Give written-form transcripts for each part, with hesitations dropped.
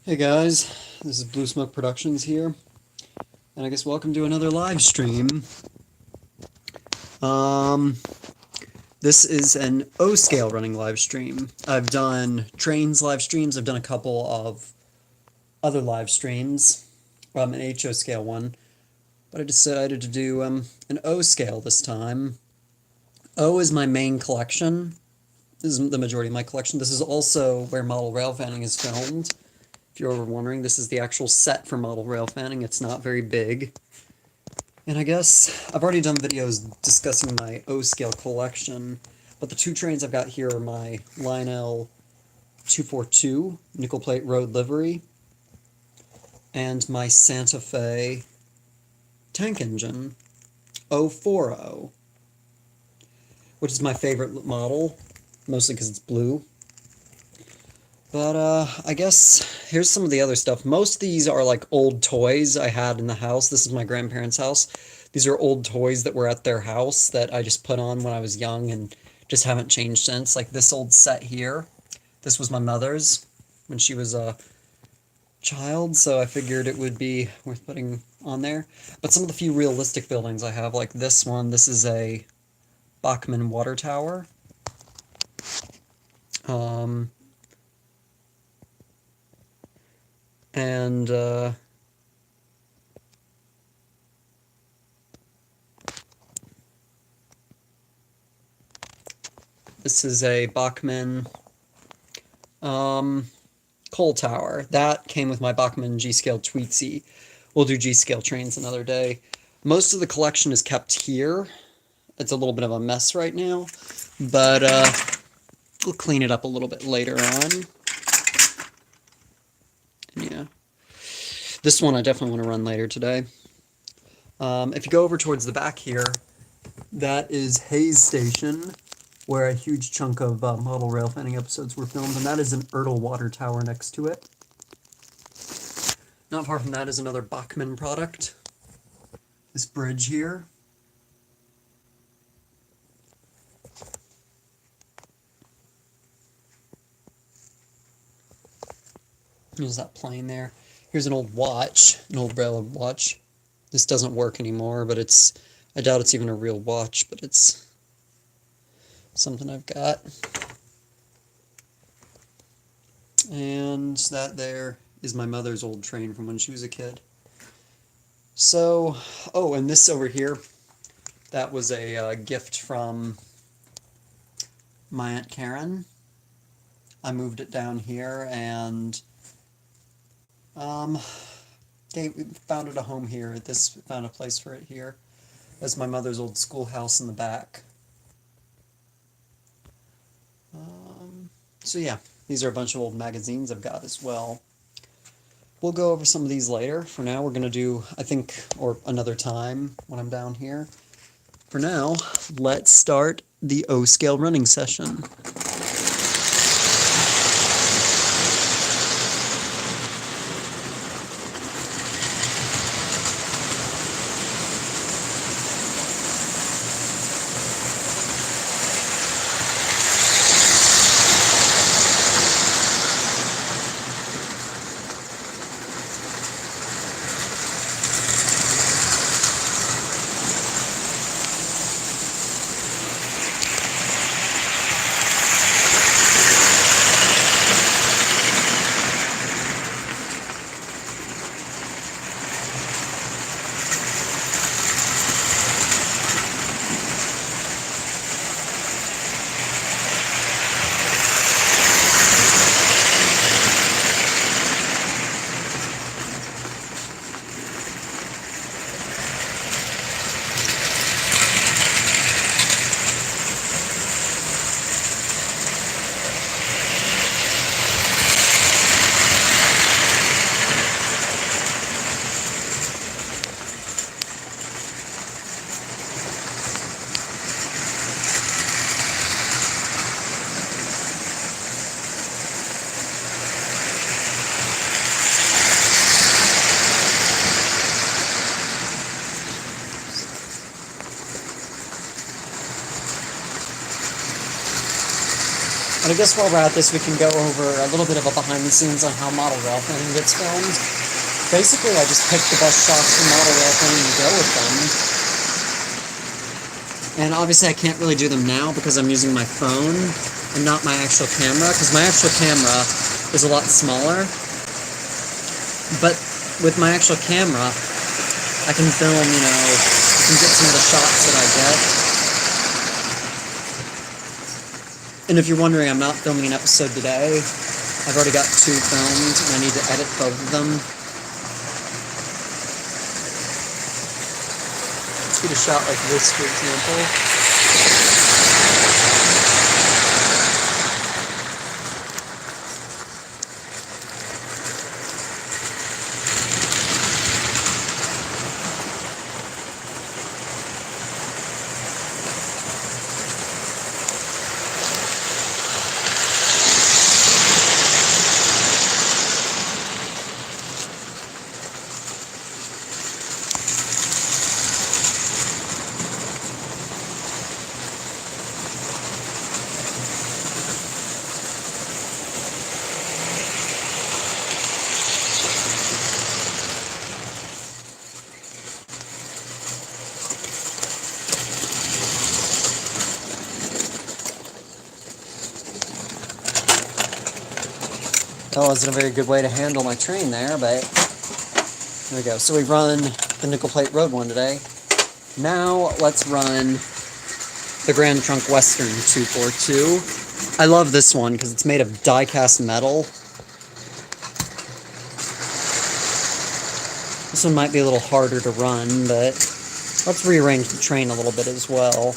Hey guys, this is Blue Smoke Productions here, and I guess welcome to another live stream. Um, this is an O scale running live stream. I've done trains live streams, I've done a couple of other live streams, an HO scale one, but I decided to do an O scale this time. O is my main collection. This is the majority of my collection. This is also where model rail fanning is filmed. If you're ever wondering, this is the actual set for model rail fanning. It's not very big. And I guess I've already done videos discussing my O-scale collection, but the two trains I've got here are my Lionel 242 nickel plate road livery and my Santa Fe tank engine 040, which is my favorite model, mostly because it's blue. But I guess here's some of the other stuff. Most of these are like old toys I had in the house. This is my grandparents' house. These are old toys that were at their house that I just put on when I was young and just haven't changed since. Like this old set here. This was my mother's when she was a child, so I figured it would be worth putting on there. But some of the few realistic buildings I have, like this one, this is a Bachmann water tower. And this is a Bachmann coal tower. That came with my Bachmann G-scale Tweetsy. We'll do G-scale trains another day. Most of the collection is kept here. It's a little bit of a mess right now, but we'll clean it up a little bit later on. Yeah. This one I definitely want to run later today. If you go over towards the back here, that is Hayes Station, where a huge chunk of model rail fanning episodes were filmed, and that is an Ertl water tower next to it. Not far from that is another Bachmann product. This bridge here. There's that plane there. Here's an old watch, an old railroad watch. This doesn't work anymore, but I doubt it's even a real watch, but it's something I've got. And that there is my mother's old train from when she was a kid. So, oh, and this over here, that was a gift from my Aunt Karen. I moved it down here, and they found it a home here. Found a place for it here. That's my mother's old schoolhouse in the back. So yeah, these are a bunch of old magazines I've got as well. We'll go over some of these later. For now, we're going to do, I think, or another time when I'm down here. For now, let's start the O-scale running session. But I guess while we're at this, we can go over a little bit of a behind the scenes on how model rail thinning gets filmed. Basically, I just pick the best shots from model rail thinning and go with them. And obviously I can't really do them now because I'm using my phone and not my actual camera, because my actual camera is a lot smaller. But with my actual camera, I can film, you know, I can get some of the shots that I get. And if you're wondering, I'm not filming an episode today. I've already got 2 filmed, and I need to edit both of them. Let's get a shot like this, for example. That wasn't a very good way to handle my train there, but there we go. So we run the nickel plate road one today. Now let's run the Grand Trunk Western 242. I love this one because it's made of die-cast metal. This one might be a little harder to run, but let's rearrange the train a little bit as well.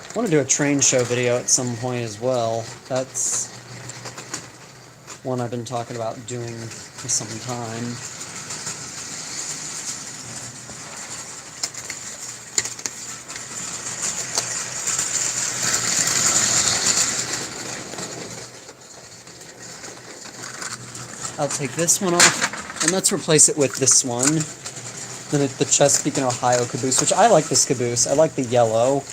I want to do a train show video at some point as well. That's one I've been talking about doing for some time. I'll take this one off, and let's replace it with this one. The Chesapeake and Ohio caboose, which I like this caboose. I like the yellow.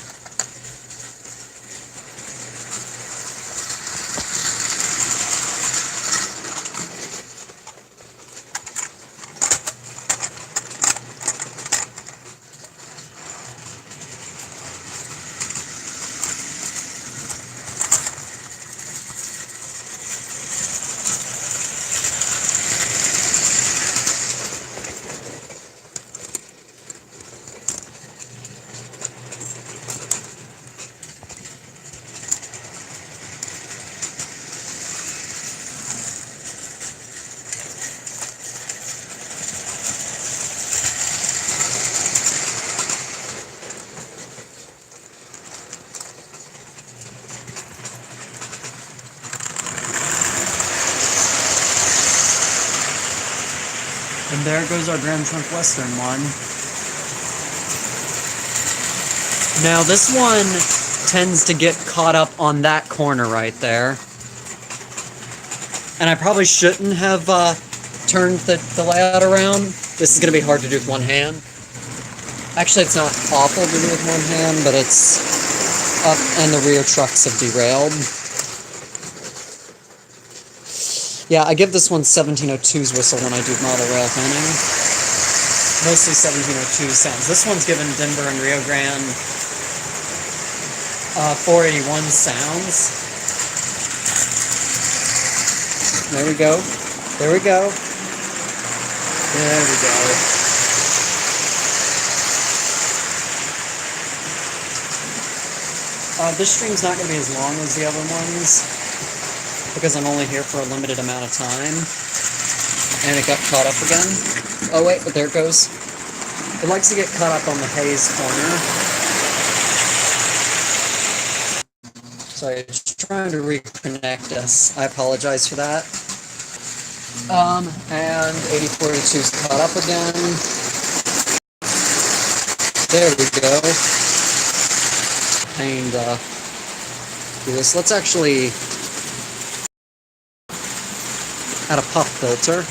And there goes our Grand Trunk Western one. Now this one tends to get caught up on that corner right there. And I probably shouldn't have turned the layout around. This is going to be hard to do with one hand. Actually, it's not awful to do with one hand, but it's up and the rear trucks have derailed. Yeah, I give this one 1702's whistle when I do model rail thinning. Mostly 1702 sounds. This one's given Denver and Rio Grande 481 sounds. There we go. There we go. There we go. This stream's not going to be as long as the other ones, because I'm only here for a limited amount of time. And it got caught up again. Oh wait, but there it goes. It likes to get caught up on the haze corner. Sorry, it's trying to reconnect us. I apologize for that. And 8042's caught up again. There we go. And do this. Let's actually add a puff filter.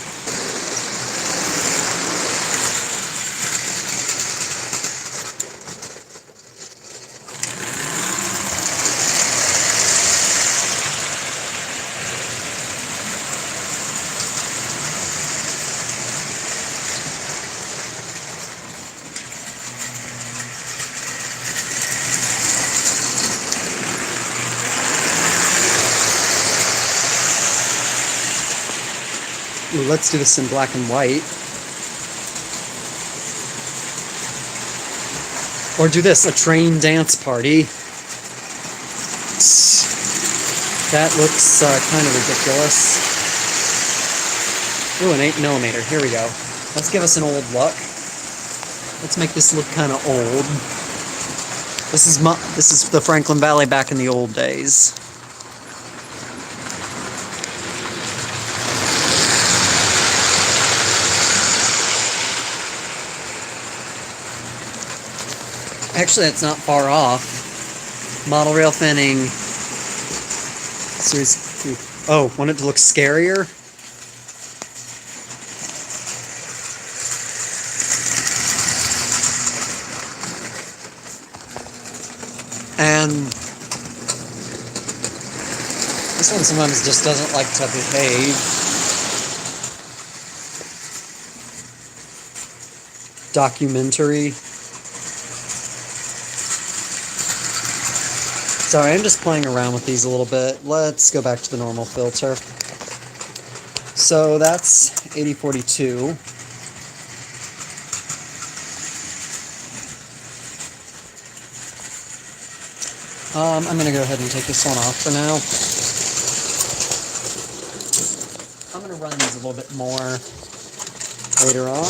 Ooh, let's do this in black and white. Or do this, a train dance party. That looks kind of ridiculous. Ooh, an 8mm. Here we go. Let's give us an old look. Let's make this look kind of old. This is the Franklin Valley back in the old days. Actually, that's not far off. Model rail fanning. Series 2. Oh, want it to look scarier? And this one sometimes just doesn't like to behave. Documentary. Sorry, I'm just playing around with these a little bit. Let's go back to the normal filter. So that's 8042. I'm going to go ahead and take this one off for now. I'm going to run these a little bit more later on.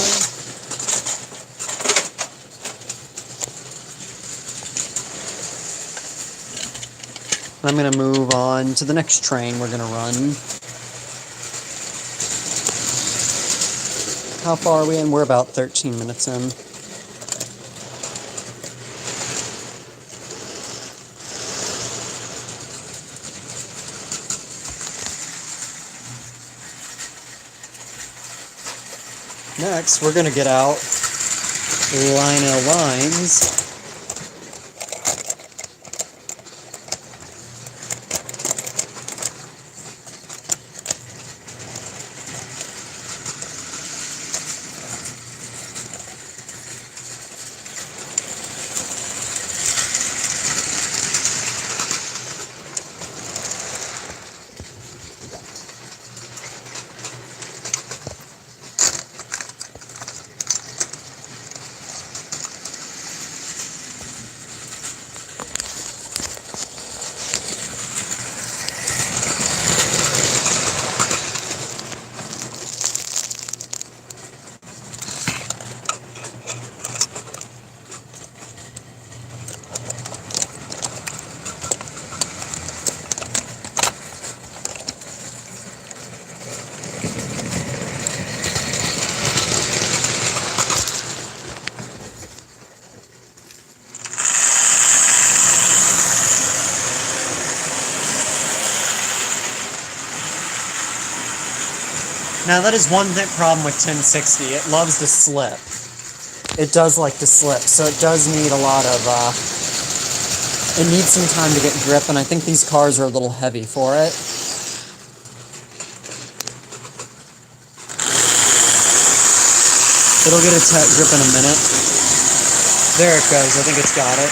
I'm going to move on to the next train we're going to run. How far are we in? We're about 13 minutes in. Next, we're going to get out Lionel lines. Now that is one problem with 1060. It loves to slip. It does like to slip, so it does need a lot of, it needs some time to get grip, and I think these cars are a little heavy for it. It'll get a grip in a minute. There it goes. I think it's got it.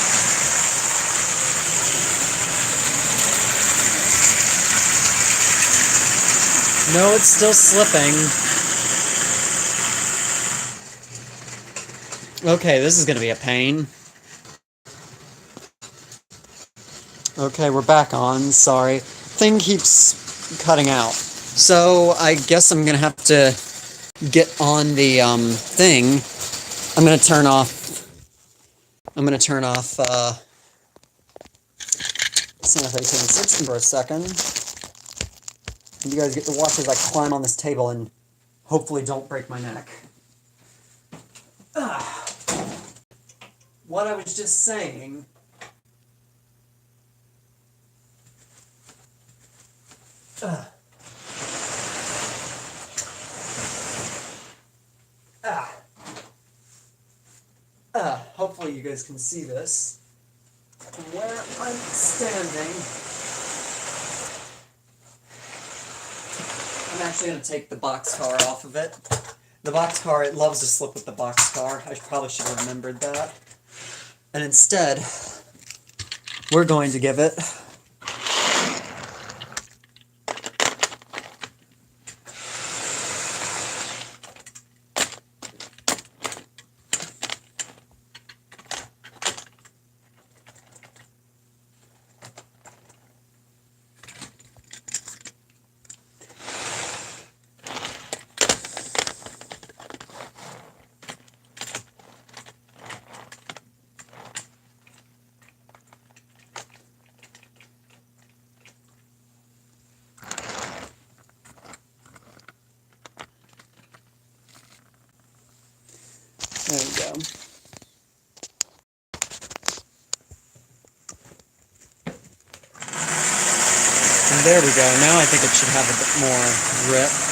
No, it's still slipping. Okay, this is going to be a pain. Okay, we're back on. Sorry. Thing keeps cutting out. So, I guess I'm going to have to get on the thing, I'm gonna turn off. Sanitary 16 for a second. And you guys get to watch as I climb on this table and hopefully don't break my neck. What I was just saying. Hopefully you guys can see this. From where I'm standing. I'm actually going to take the boxcar off of it. The boxcar, it loves to slip with the boxcar. I probably should have remembered that. And instead, we're going to give it there we go. And there we go. Now I think it should have a bit more grip.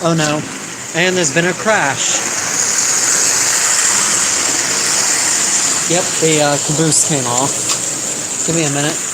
Oh no. And there's been a crash. Yep, the caboose came off. Give me a minute.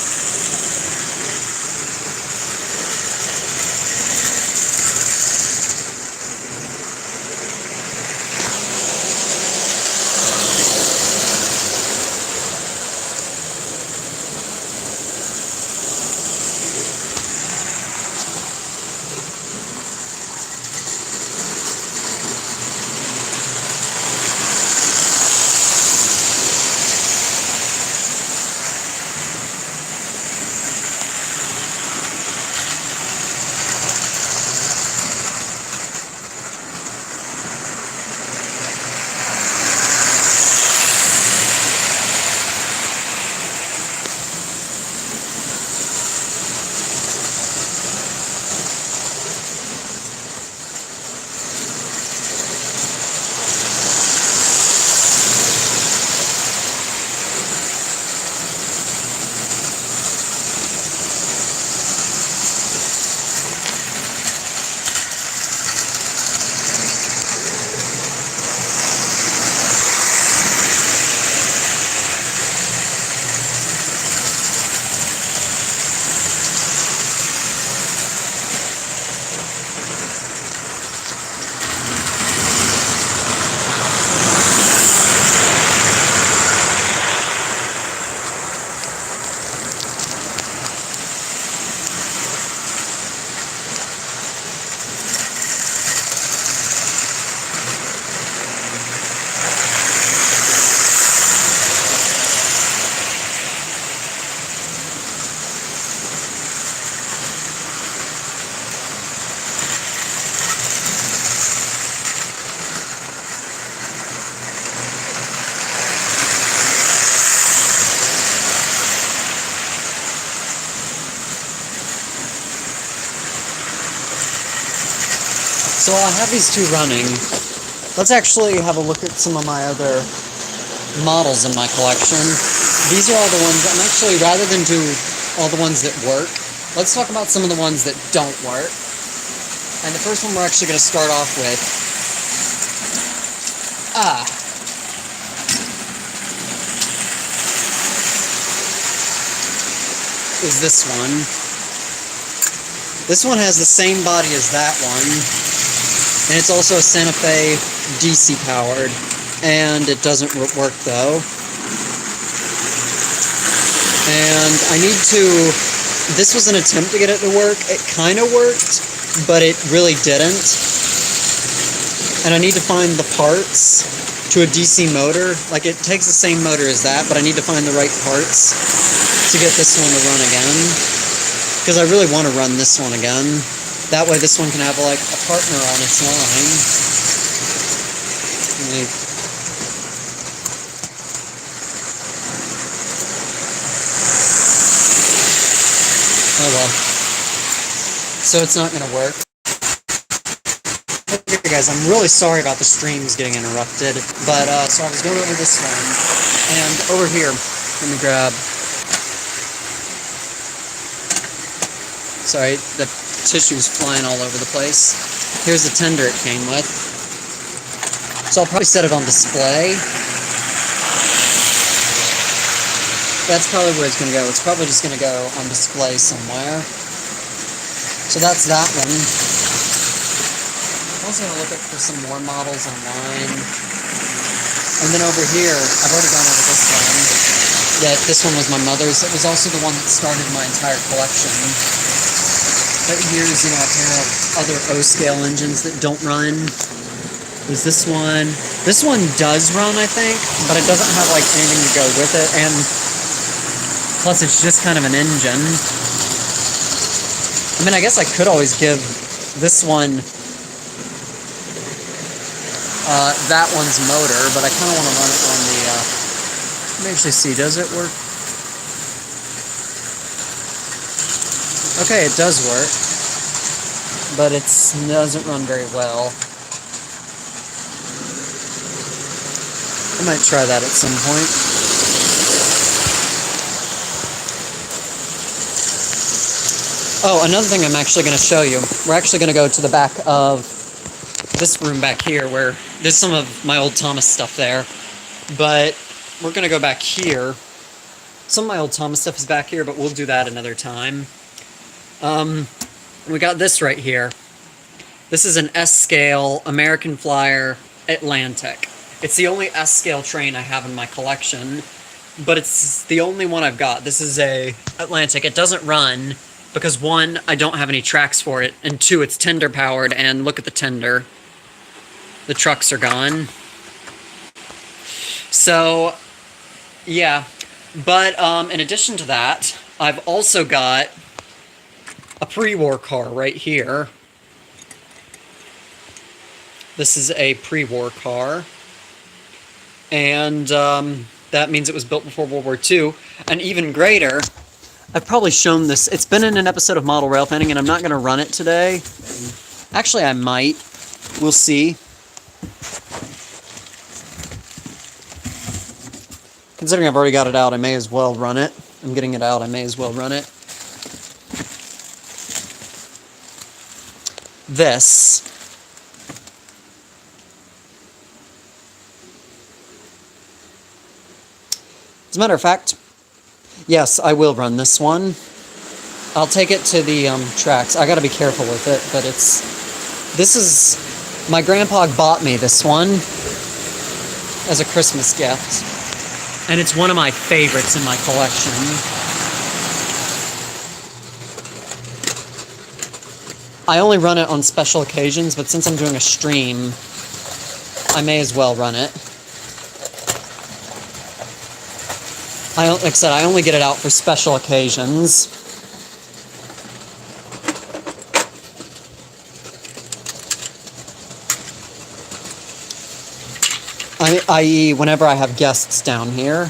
So while I have these two running, let's actually have a look at some of my other models in my collection. These are all the ones, I'm actually, rather than do all the ones that work, let's talk about some of the ones that don't work. And the first one we're actually going to start off with, is this one. This one has the same body as that one, and it's also a Santa Fe DC powered, and it doesn't work though. And I need to, this was an attempt to get it to work. It kind of worked, but it really didn't. And I need to find the parts to a DC motor. Like, it takes the same motor as that, but I need to find the right parts to get this one to run again. Because I really want to run this one again. That way this one can have, like, a partner on its line. Oh well. So it's not going to work. Okay guys, I'm really sorry about the streams getting interrupted, but so I was going over this one, and over here, let me grab, sorry, the tissue's flying all over the place. Here's the tender it came with. So I'll probably set it on display. That's probably where it's going to go. It's probably just going to go on display somewhere. So that's that one. I'm also going to look for some more models online. And then over here, I've already gone over this one. Yeah, this one was my mother's. It was also the one that started my entire collection. But here's, you know, a pair of other O-scale engines that don't run. There's this one. This one does run, I think, but it doesn't have, like, anything to go with it. And plus, it's just kind of an engine. I mean, I guess I could always give this one that one's motor, but I kind of want to run it on the, let me actually see, does it work? Okay, it does work, but it doesn't run very well. I might try that at some point. Oh, another thing I'm actually going to show you. We're actually going to go to the back of this room back here where there's some of my old Thomas stuff there. But we're going to go back here. Some of my old Thomas stuff is back here, but we'll do that another time. We got this right here. This is an S-scale American Flyer Atlantic. It's the only S-scale train I have in my collection, but it's the only one I've got. This is a Atlantic. It doesn't run because, one, I don't have any tracks for it, and two, it's tender powered, and look at the tender. The trucks are gone. So, yeah. But in addition to that, I've also got a pre-war car right here. This is a pre-war car. And that means it was built before World War II. And even greater, I've probably shown this. It's been in an episode of Model Rail Fanning, and I'm not going to run it today. Actually, I might. We'll see. Considering I've already got it out, I may as well run it. I'm getting it out, I may as well run it. This. As a matter of fact, yes, I will run this one. I'll take it to the tracks. I gotta be careful with it, but this is, my grandpa bought me this one as a Christmas gift. And it's one of my favorites in my collection. I only run it on special occasions, but since I'm doing a stream, I may as well run it. Like I said, I only get it out for special occasions. I.e., whenever I have guests down here,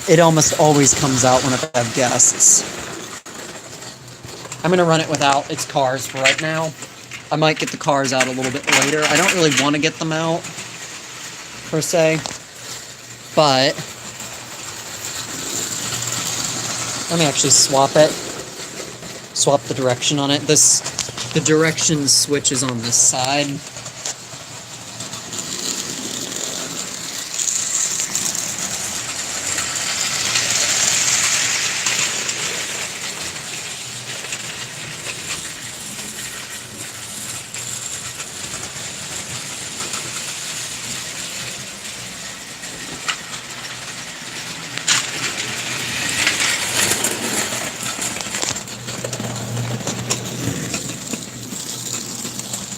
it almost always comes out whenever I have guests. I'm going to run it without its cars for right now. I might get the cars out a little bit later. I don't really want to get them out, per se, but let me actually swap it. Swap the direction on it. The direction switch is on this side.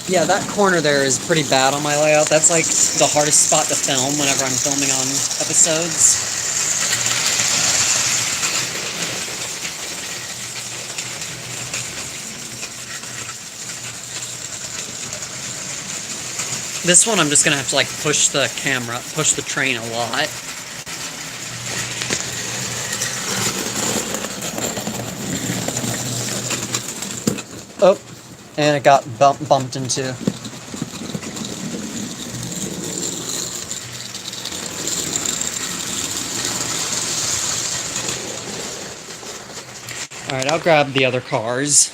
Yeah, that corner there is pretty bad on my layout. That's like the hardest spot to film whenever I'm filming on episodes. This one I'm just gonna have to like push the train a lot. Oh. And it got bumped into. Alright, I'll grab the other cars.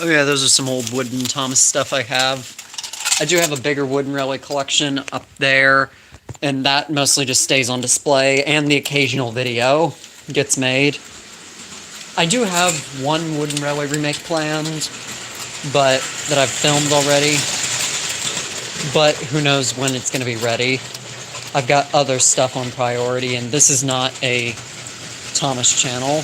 Oh yeah, those are some old wooden Thomas stuff I have. I do have a bigger wooden railway collection up there, and that mostly just stays on display, and the occasional video gets made. I do have one wooden railway remake planned, but that I've filmed already, but who knows when it's going to be ready. I've got other stuff on priority, and this is not a Thomas channel.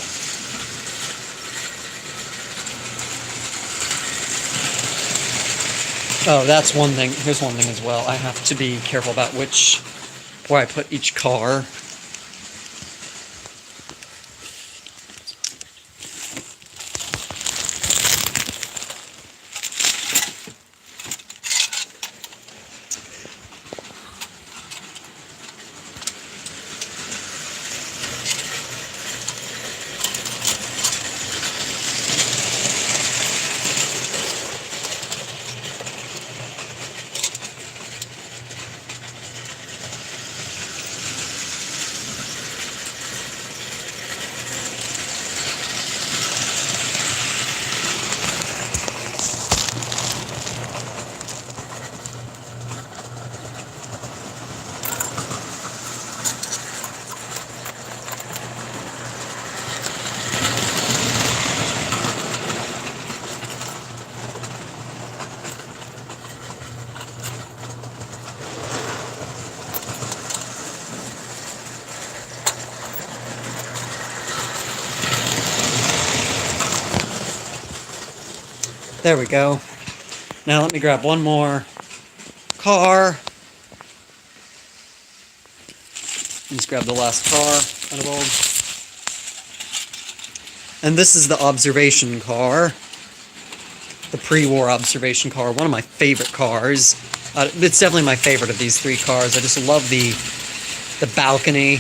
Oh, that's one thing. Here's one thing as well. I have to be careful about where I put each car. There we go. Now let me grab one more car. Let's grab the last car out of old. And this is the observation car. The pre-war observation car. One of my favorite cars. It's definitely my favorite of these three cars. I just love the balcony.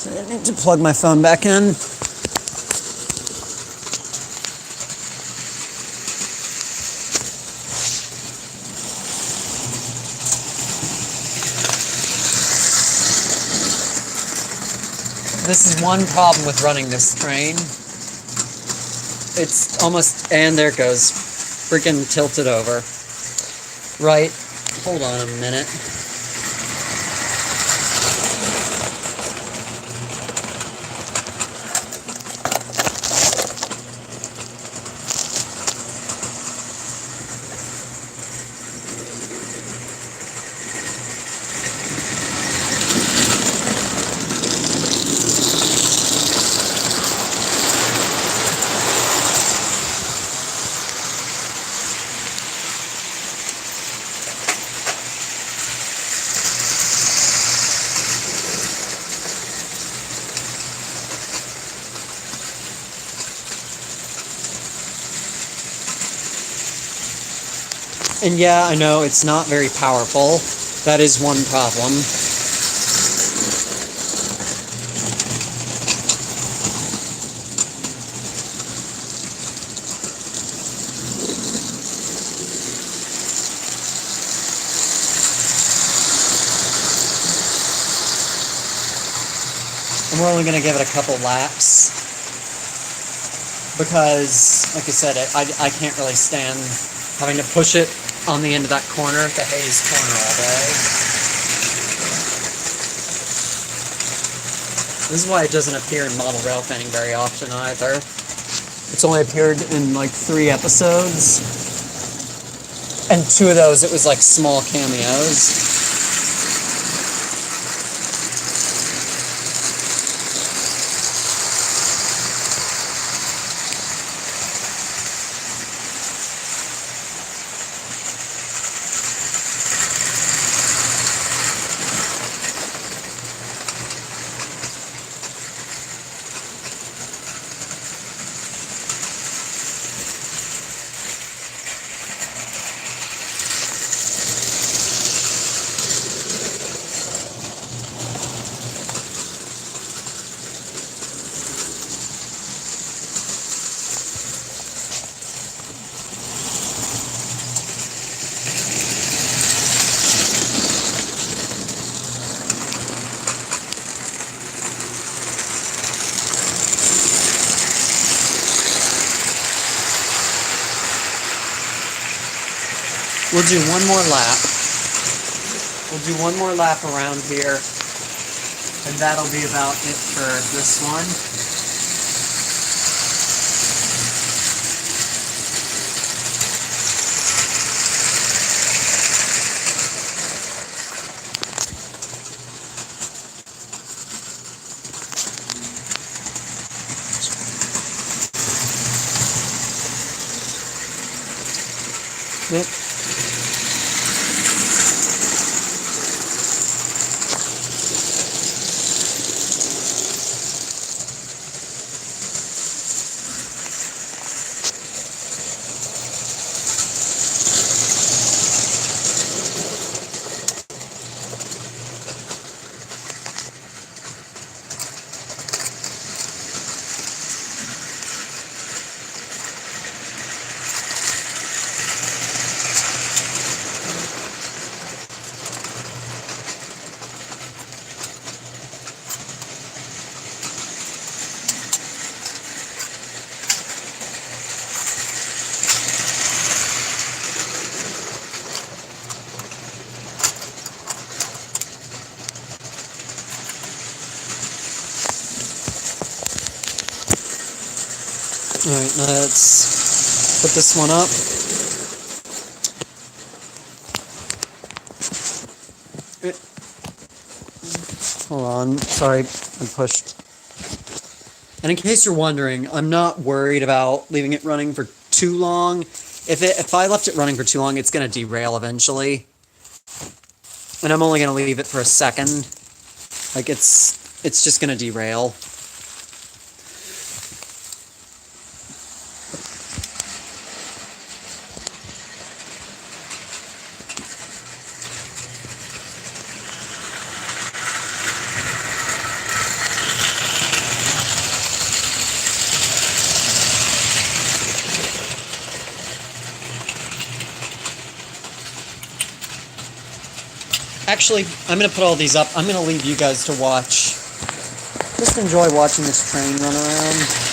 I need to plug my phone back in. This is one problem with running this train. It's almost, and there it goes. Freaking tilted over. Right. Hold on a minute. And yeah, I know it's not very powerful. That is one problem. And we're only going to give it a couple laps. Because, like I said, I can't really stand having to push it on the end of that corner, the Hayes corner, all day. This is why it doesn't appear in model rail fanning very often either. It's only appeared in like 3 episodes. And 2 of those, it was like small cameos. We'll do one more lap. We'll do one more lap around here, and that'll be about it for this one. Yep. Alright, let's put this one up. Hold on, sorry, I pushed. And in case you're wondering, I'm not worried about leaving it running for too long. If I left it running for too long, it's going to derail eventually. And I'm only going to leave it for a second. Like, it's just going to derail. Actually, I'm going to put all these up. I'm going to leave you guys to watch. Just enjoy watching this train run around.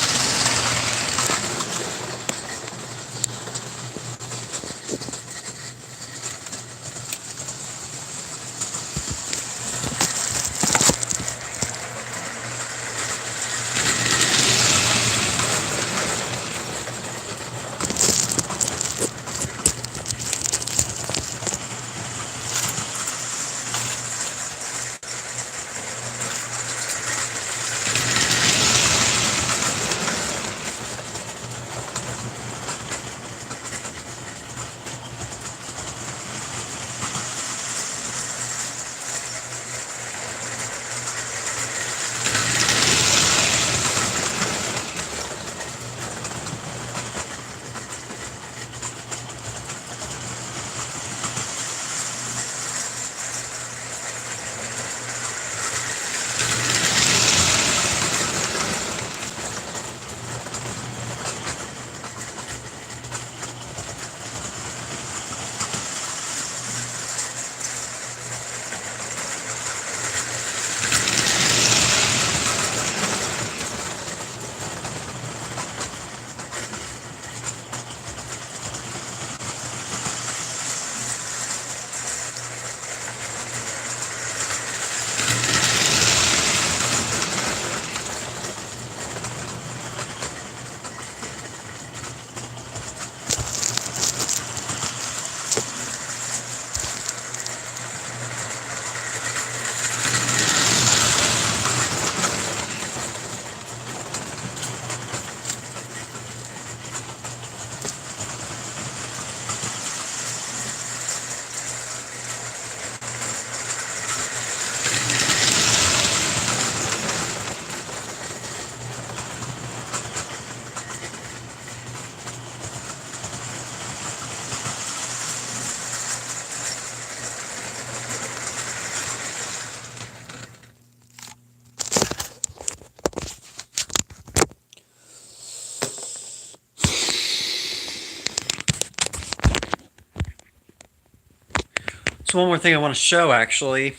So one more thing I want to show actually,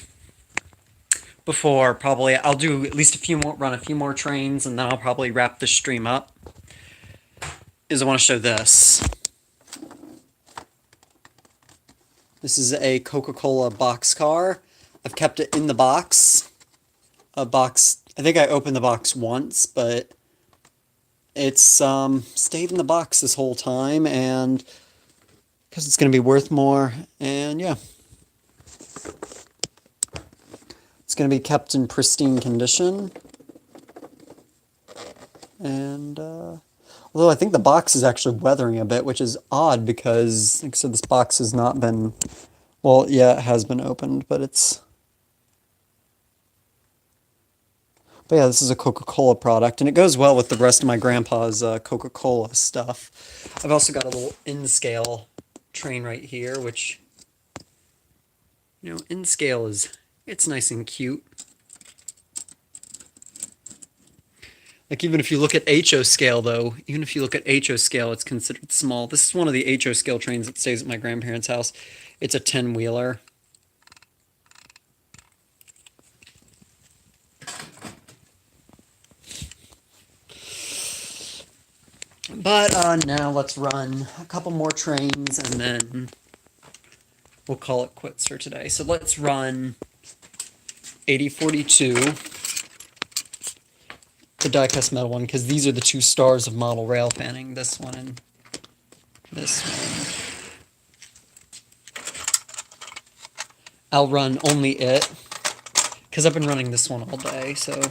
before probably I'll do at least run a few more trains, and then I'll probably wrap this stream up, is I want to show this. This is a Coca-Cola boxcar. I've kept it in the box. I think I opened the box once, but it's stayed in the box this whole time, and because it's going to be worth more, and yeah. It's going to be kept in pristine condition. And, although I think the box is actually weathering a bit, which is odd because, like I said, this box has not been, well, yeah, it has been opened, but it's... But yeah, this is a Coca-Cola product, and it goes well with the rest of my grandpa's Coca-Cola stuff. I've also got a little N-scale train right here, which, you know, N-scale it's nice and cute. Like, even if you look at HO scale, though, even if you look at HO scale, it's considered small. This is one of the HO scale trains that stays at my grandparents' house. It's a 10-wheeler. But now let's run a couple more trains, and then we'll call it quits for today. So let's run 8042, the die-cast metal one, because these are the two stars of model rail fanning, this one and this one. I'll run only it, because I've been running this one all day, so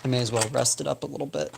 I may as well rest it up a little bit.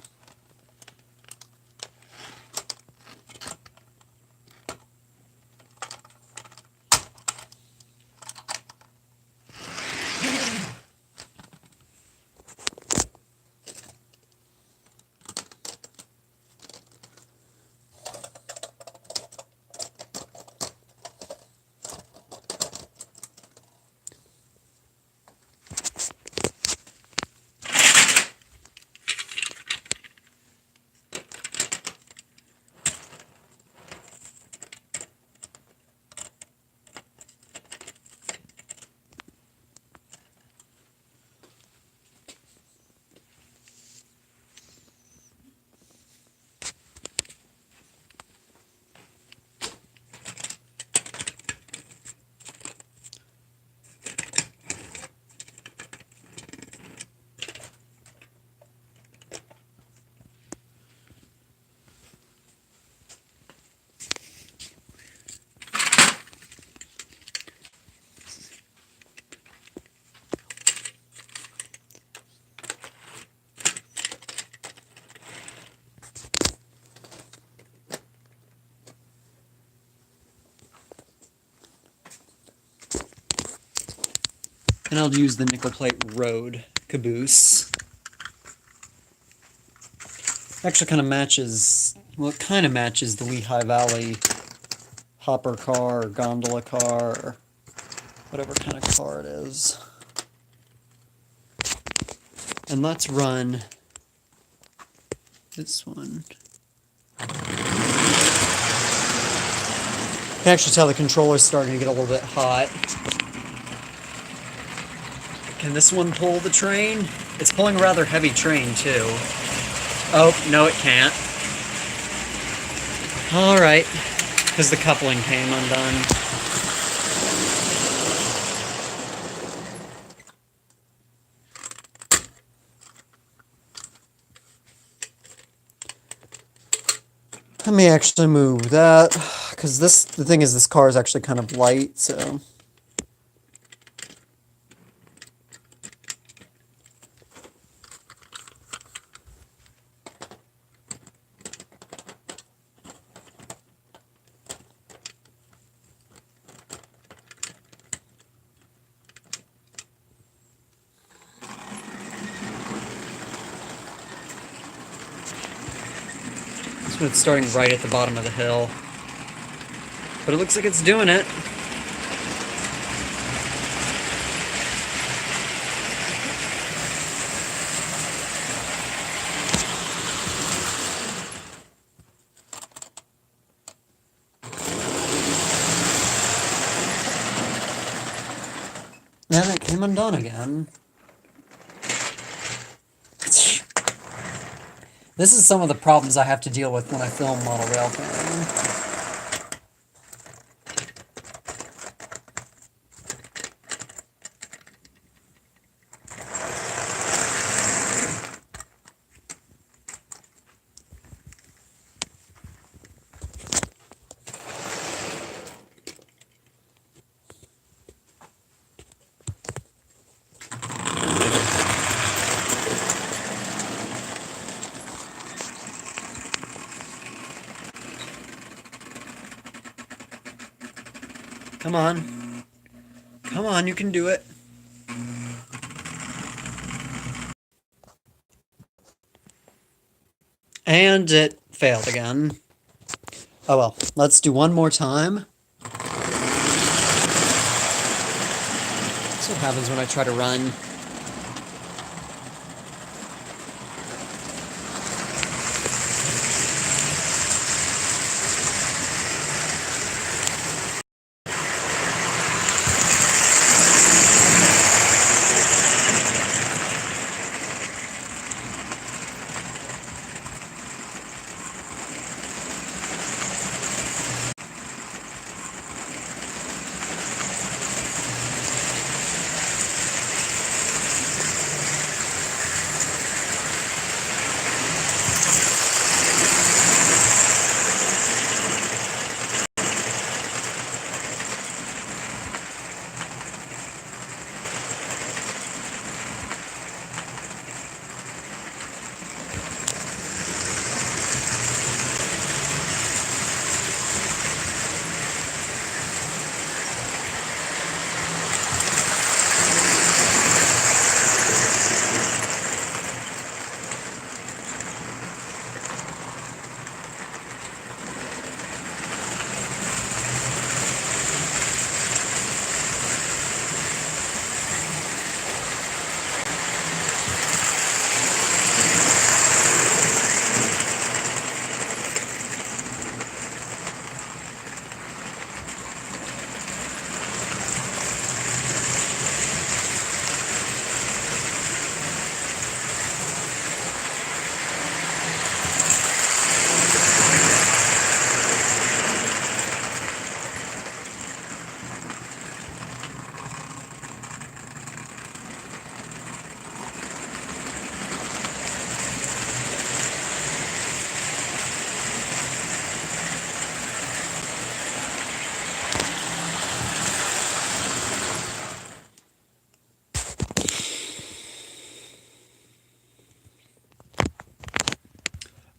And I'll use the nickel plate road caboose. Actually kind of matches, well, it kind of matches the Lehigh Valley hopper car or gondola car or whatever kind of car it is. And let's run this one. You can actually tell the controller's starting to get a little bit hot. Can this one pull the train? It's pulling a rather heavy train, too. Oh, no it can't. Alright, because the coupling came undone. Let me actually move that, because the thing is, this car is actually kind of light, so... It's starting right at the bottom of the hill. But it looks like it's doing it. And it came undone again. This is some of the problems I have to deal with when I film model railfan. Come on. Come on, you can do it. And it failed again. Oh well, let's do one more time. That's what happens when I try to run.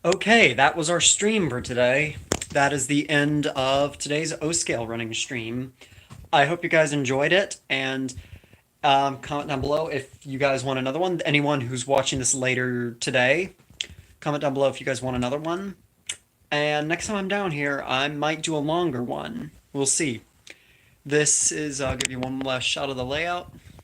Okay, that was our stream for today. That is the end of today's O-Scale running stream. I hope you guys enjoyed it, and comment down below if you guys want another one. Anyone who's watching this later today, comment down below if you guys want another one. And next time I'm down here, I might do a longer one. We'll see. This is, I'll give you one last shot of the layout.